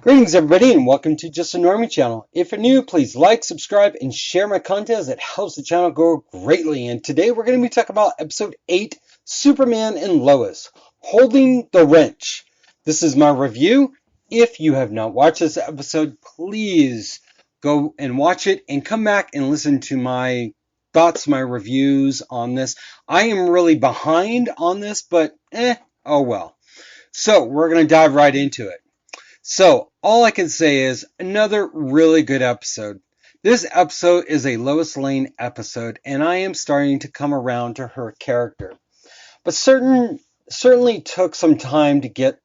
Greetings everybody and welcome to Just a Normie channel. If you're new, please like, subscribe, and share my content as it helps the channel grow greatly. And today we're going to be talking about episode 8, Superman and Lois, Holding the Wrench. This is my review. If you have not watched this episode, please go and watch it and come back and listen to my thoughts, my reviews on this. I am really behind on this, but oh well. So we're going to dive right into it. So, all I can say is another really good episode. This episode is a Lois Lane episode, and I am starting to come around to her character. But certainly took some time to get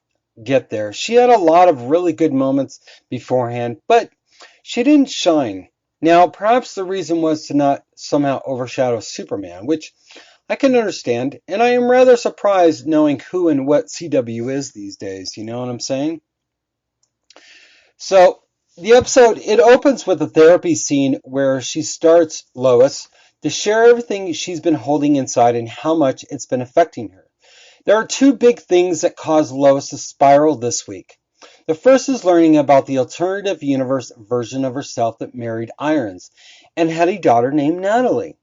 there. She had a lot of really good moments beforehand, but she didn't shine. Now, perhaps the reason was to not somehow overshadow Superman, which I can understand, and I am rather surprised knowing who and what CW is these days, you know what I'm saying? So the episode, it opens with a therapy scene where she starts Lois to share everything she's been holding inside and how much it's been affecting her. There are two big things that cause Lois to spiral this week. The first is learning about the alternative universe version of herself that married Irons and had a daughter named Natalie.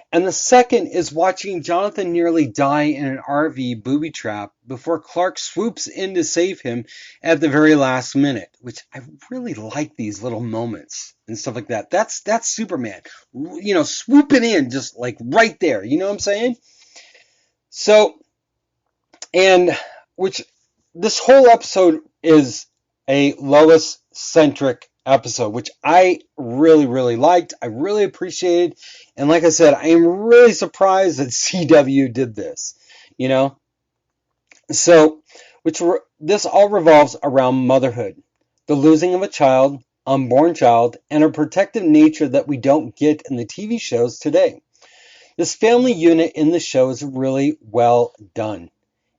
And the second is watching Jonathan nearly die in an RV booby trap before Clark swoops in to save him at the very last minute, which I really like these little moments and stuff like that. That's Superman, you know, swooping in just like right there. You know what I'm saying? So, and which this whole episode is a Lois-centric episode, which I really liked. I really appreciated. And like I said, I am really surprised that CW did this, you know? So, this all revolves around motherhood, the losing of a child, unborn child, and a protective nature that we don't get in the TV shows today. This family unit in the show is really well done.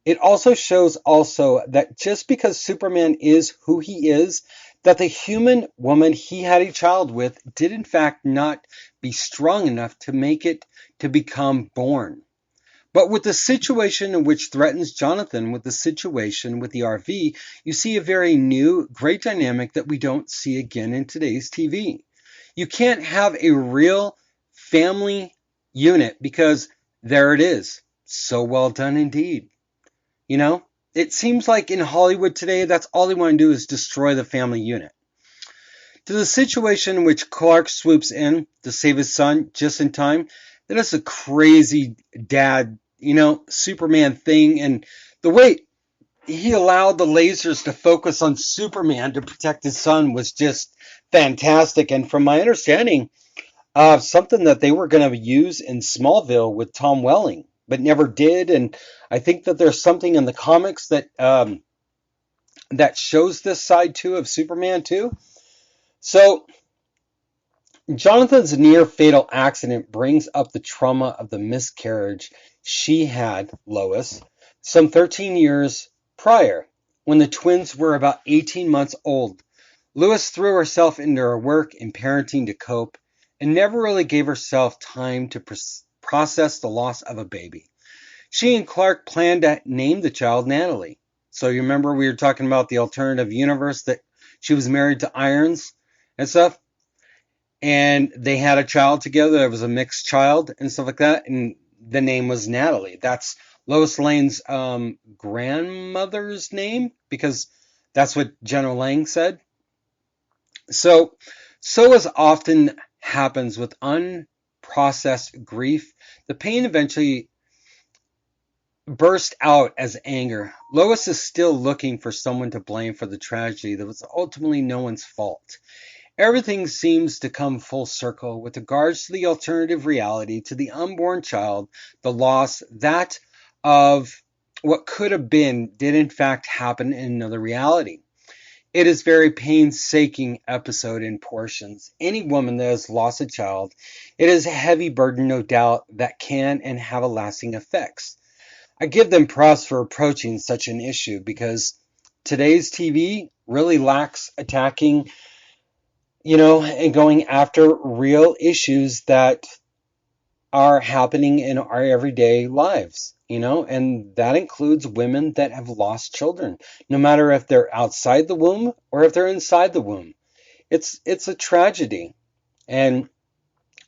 It also shows that just because Superman is who he is, that the human woman he had a child with did in fact not be strong enough to make it to become born. But with the situation in which threatens Jonathan with the situation with the RV, you see a very new, great dynamic that we don't see again in today's TV. You can't have a real family unit because there it is. So well done indeed. You know, it seems like in Hollywood today, that's all they want to do is destroy the family unit. To the situation in which Clark swoops in to save his son just in time, that is a crazy dad, you know, Superman thing. And the way he allowed the lasers to focus on Superman to protect his son was just fantastic. And from my understanding, something that they were going to use in Smallville with Tom Welling, but never did. And I think that there's something in the comics that that shows this side too of Superman too. So Jonathan's near fatal accident brings up the trauma of the miscarriage she had, Lois, some 13 years prior, when the twins were about 18 months old. Lois threw herself into her work and parenting to cope and never really gave herself time to process the loss of a baby. She and Clark planned to name the child Natalie. So you remember we were talking about the alternative universe that she was married to Irons and stuff? And they had a child together. It was a mixed child and stuff like that. And the name was Natalie. That's Lois Lane's grandmother's name because that's what General Lang said. So as often happens with unprocessed grief, the pain eventually burst out as anger. Lois is still looking for someone to blame for the tragedy that was ultimately no one's fault. Everything seems to come full circle with regards to the alternative reality, to the unborn child, the loss, that of what could have been did in fact happen in another reality. It is very painstaking episode in portions. Any woman that has lost a child, it is a heavy burden, no doubt, that can and have a lasting effects. I give them props for approaching such an issue because today's TV really lacks attacking, you know, and going after real issues that are happening in our everyday lives. and that includes women that have lost children, no matter if they're outside the womb or if they're inside the womb. It's a tragedy. And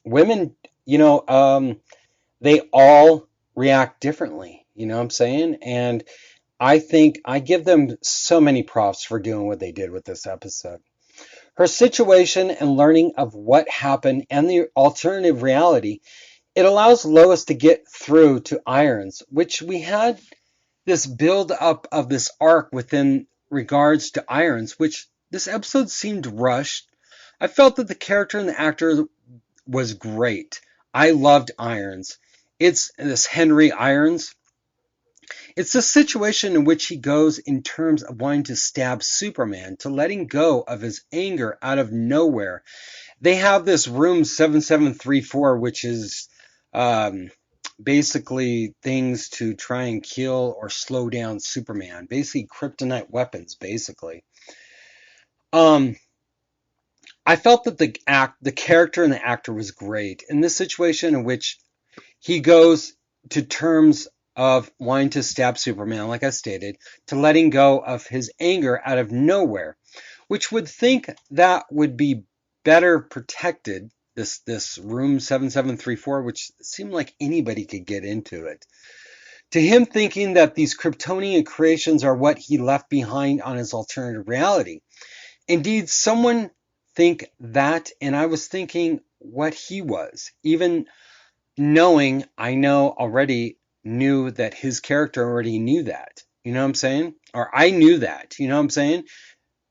women, they all react differently. You know what I'm saying? And I think I give them so many props for doing what they did with this episode. Her situation and learning of what happened and the alternative reality, it allows Lois to get through to Irons, which we had this build up of this arc within regards to Irons, which this episode seemed rushed. I felt that the character and the actor was great. I loved Irons. It's this Henry Irons. It's the situation in which he goes in terms of wanting to stab Superman, to letting go of his anger out of nowhere. They have this room 7734, which is basically things to try and kill or slow down Superman. Basically, kryptonite weapons, basically. I felt that the character and the actor was great in this situation in which he goes to terms of wanting to stab Superman, like I stated, to letting go of his anger out of nowhere, which would think that would be better protected, this room 7734, which seemed like anybody could get into it. To him thinking that these Kryptonian creations are what he left behind on his alternative reality. Indeed, someone think that, and I was thinking what he was, even knowing I knew that his character already knew that. You know what I'm saying? Or I knew that. You know what I'm saying?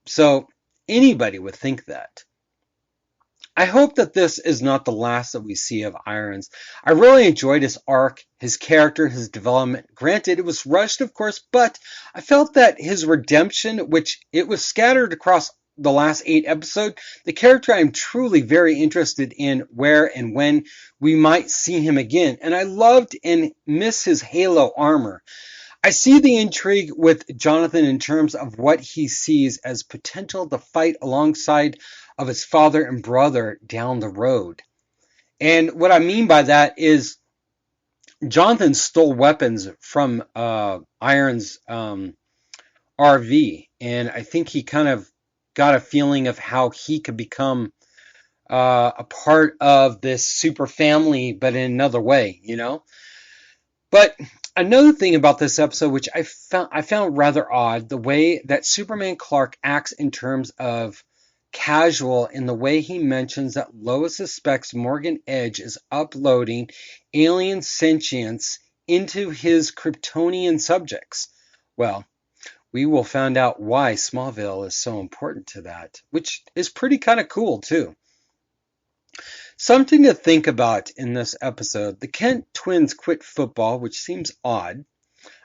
So anybody would think that. I hope that this is not the last that we see of Irons. I really enjoyed his arc, his character, his development. Granted, it was rushed, of course, but I felt that his redemption, which it was scattered across the last 8 episodes, the character I'm truly very interested in where and when we might see him again. And I loved and miss his halo armor. I see the intrigue with Jonathan in terms of what he sees as potential to fight alongside of his father and brother down the road. And what I mean by that is Jonathan stole weapons from Iron's RV, and I think he kind of got a feeling of how he could become a part of this super family, but in another way, But another thing about this episode, which I found rather odd, the way that Superman Clark acts in terms of casual, in the way he mentions that Lois suspects Morgan Edge is uploading alien sentience into his Kryptonian subjects. Well, we will find out why Smallville is so important to that, which is pretty kind of cool too. Something to think about in this episode, the Kent twins quit football, which seems odd.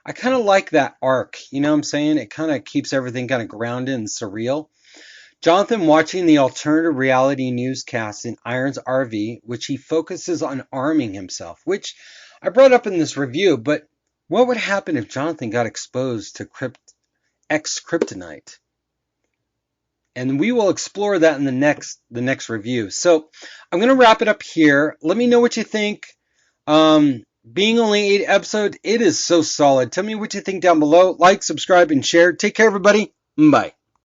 I kind of like that arc, you know what I'm saying? It kind of keeps everything kind of grounded and surreal. Jonathan watching the alternative reality newscast in Iron's RV, which he focuses on arming himself, which I brought up in this review, but what would happen if Jonathan got exposed to X-Kryptonite? And we will explore that in the next review. So I'm going to wrap it up here. Let me know what you think. Being only 8 episodes, it is so solid. Tell me what you think down below. Like, subscribe, and share. Take care, everybody. Bye.